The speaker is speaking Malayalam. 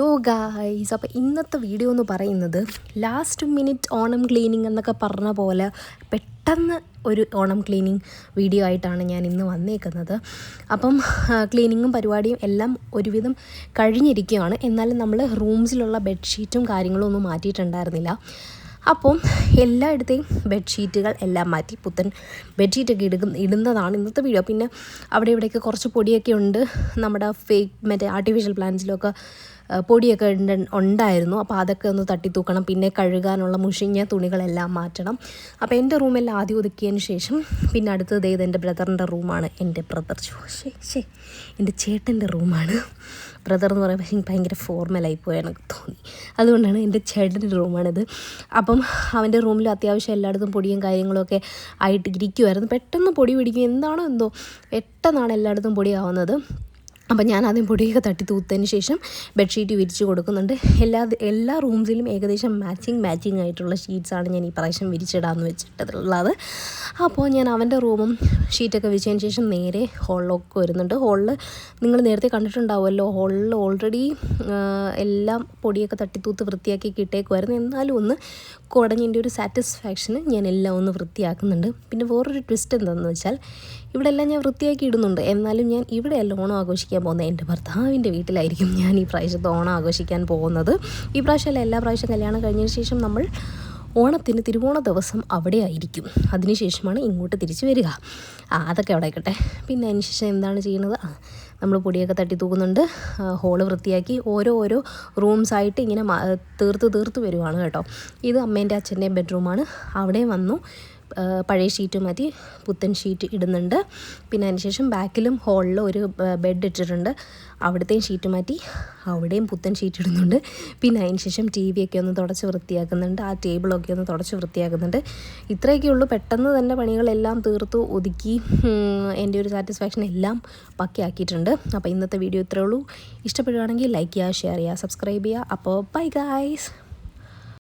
ഹലോ ഗായ്സ്, അപ്പോൾ ഇന്നത്തെ വീഡിയോ എന്ന് പറയുന്നത് ലാസ്റ്റ് മിനിറ്റ് ഓണം ക്ലീനിങ് എന്നൊക്കെ പറഞ്ഞ പോലെ പെട്ടെന്ന് ഒരു ഓണം ക്ലീനിങ് വീഡിയോ ആയിട്ടാണ് ഞാൻ ഇന്ന് വന്നേക്കുന്നത്. അപ്പം ക്ലീനിങ്ങും പരിപാടിയും എല്ലാം ഒരുവിധം കഴിഞ്ഞിരിക്കുകയാണ്. എന്നാലും നമ്മൾ റൂംസിലുള്ള ബെഡ്ഷീറ്റും കാര്യങ്ങളും ഒന്നും മാറ്റിയിട്ടുണ്ടായിരുന്നില്ല. അപ്പം എല്ലായിടത്തെയും ബെഡ്ഷീറ്റുകൾ എല്ലാം മാറ്റി പുത്തൻ ബെഡ്ഷീറ്റൊക്കെ ഇടുന്നതാണ് ഇന്നത്തെ വീഡിയോ. പിന്നെ അവിടെ ഇവിടെയൊക്കെ കുറച്ച് പൊടിയൊക്കെ ഉണ്ട്. നമ്മുടെ മറ്റേ ആർട്ടിഫിഷ്യൽ പ്ലാന്റ്സിലൊക്കെ പൊടിയൊക്കെ ഉണ്ടായിരുന്നു. അപ്പോൾ അതൊക്കെ ഒന്ന് തട്ടിത്തൂക്കണം. പിന്നെ കഴുകാനുള്ള മുഷിഞ്ഞ തുണികളെല്ലാം മാറ്റണം. അപ്പോൾ എൻ്റെ റൂമെല്ലാം ആദ്യം ഒതുക്കിയതിന് ശേഷം പിന്നെ അടുത്തത് എൻ്റെ ബ്രദറിൻ്റെ റൂമാണ്. എൻ്റെ എൻ്റെ ചേട്ടൻ്റെ റൂമാണ്. ബ്രദർ എന്ന് പറയുമ്പോൾ എനിക്ക് ഭയങ്കര ഫോർമലായിപ്പോയി എനിക്ക് തോന്നി. അതുകൊണ്ടാണ് എൻ്റെ ചേട്ടൻ്റെ റൂമാണിത്. അപ്പം അവൻ്റെ റൂമിൽ അത്യാവശ്യം എല്ലായിടത്തും പൊടിയും കാര്യങ്ങളൊക്കെ ആയിട്ട് ഇരിക്കുമായിരുന്നു. പെട്ടെന്ന് പൊടി പിടിക്കും, എന്താണോ എന്തോ പെട്ടെന്നാണ് എല്ലായിടത്തും പൊടിയാവുന്നത്. അപ്പം ഞാൻ ആദ്യം പൊടിയൊക്കെ തട്ടി തൂത്തതിന് ശേഷം ബെഡ്ഷീറ്റ് വിരിച്ച് കൊടുക്കുന്നുണ്ട്. എല്ലാ റൂംസിലും ഏകദേശം മാച്ചിങ് ആയിട്ടുള്ള ഷീറ്റ്സാണ് ഞാൻ ഈ പ്രാവശ്യം വിരിച്ചിടാമെന്ന് വെച്ചിട്ടുള്ളത്. അപ്പോൾ ഞാൻ അവൻ്റെ റൂമും ഷീറ്റൊക്കെ വിരിച്ചതിന് ശേഷം നേരെ ഹോളിലൊക്കെ വരുന്നുണ്ട്. ഹോളിൽ നിങ്ങൾ നേരത്തെ കണ്ടിട്ടുണ്ടാവുമല്ലോ, ഹോളിൽ ഓൾറെഡി എല്ലാം പൊടിയൊക്കെ തട്ടിത്തൂത്ത് വൃത്തിയാക്കി കിട്ടേക്കുമായിരുന്നു. എന്നാലും ഒന്ന് കുടഞ്ഞതിൻ്റെ ഒരു സാറ്റിസ്ഫാക്ഷന് ഞാൻ എല്ലാം ഒന്ന് വൃത്തിയാക്കുന്നുണ്ട്. പിന്നെ വേറൊരു ട്വിസ്റ്റ് എന്താണെന്ന് വെച്ചാൽ ഇവിടെ എല്ലാം ഞാൻ വൃത്തിയാക്കി ഇടുന്നുണ്ട്. എന്നാലും ഞാൻ ഇവിടെയല്ല ഓണം ആഘോഷിക്കാൻ പോകുന്നത്, എൻ്റെ ഭർത്താവിൻ്റെ വീട്ടിലായിരിക്കും ഞാൻ ഈ പ്രാവശ്യത്തെ ഓണം ആഘോഷിക്കാൻ പോകുന്നത്. ഈ പ്രാവശ്യമല്ല, എല്ലാ പ്രാവശ്യം കല്യാണം കഴിഞ്ഞതിന് ശേഷം നമ്മൾ ഓണത്തിന് തിരുവോണ ദിവസം അവിടെ ആയിരിക്കും. അതിനുശേഷമാണ് ഇങ്ങോട്ട് തിരിച്ച് വരിക. അതൊക്കെ അവിടെ ആയിക്കട്ടെ. പിന്നെ അതിന് ശേഷം എന്താണ് ചെയ്യുന്നത്, നമ്മൾ പൊടിയൊക്കെ തട്ടി തൂക്കുന്നുണ്ട്. ഹോള് വൃത്തിയാക്കി ഓരോ റൂംസായിട്ട് ഇങ്ങനെ തീർത്ത് വരുവാണ് കേട്ടോ. ഇത് അമ്മേൻ്റെ അച്ഛൻ്റെയും ബെഡ്റൂമാണ്. അവിടെ വന്നു പഴയ ഷീറ്റ് മാറ്റി പുത്തൻ ഷീറ്റ് ഇടുന്നുണ്ട്. പിന്നെ അതിനുശേഷം ബാക്കിലും ഹോളിലും ഒരു ബെഡ് ഇട്ടിട്ടുണ്ട്. അവിടുത്തെയും ഷീറ്റ് മാറ്റി അവിടെയും പുത്തൻ ഷീറ്റ് ഇടുന്നുണ്ട്. പിന്നെ അതിനുശേഷം TV ഒക്കെ ഒന്ന് തുടച്ച് വൃത്തിയാക്കുന്നുണ്ട്. ആ ടേബിളൊക്കെ ഒന്ന് തുടച്ച് വൃത്തിയാക്കുന്നുണ്ട്. ഇത്രയൊക്കെ ഉള്ളൂ. പെട്ടെന്ന് തന്നെ പണികളെല്ലാം തീർത്തു ഒതുക്കി എൻ്റെ ഒരു സാറ്റിസ്ഫാക്ഷൻ എല്ലാം പക്കയാക്കിയിട്ടുണ്ട്. അപ്പോൾ ഇന്നത്തെ വീഡിയോ ഇത്രയേ ഉള്ളൂ. ഇഷ്ടപ്പെടുകയാണെങ്കിൽ ലൈക്ക് ചെയ്യുക, ഷെയർ ചെയ്യുക, സബ്സ്ക്രൈബ് ചെയ്യുക. അപ്പോൾ ബൈ ഗൈസ്.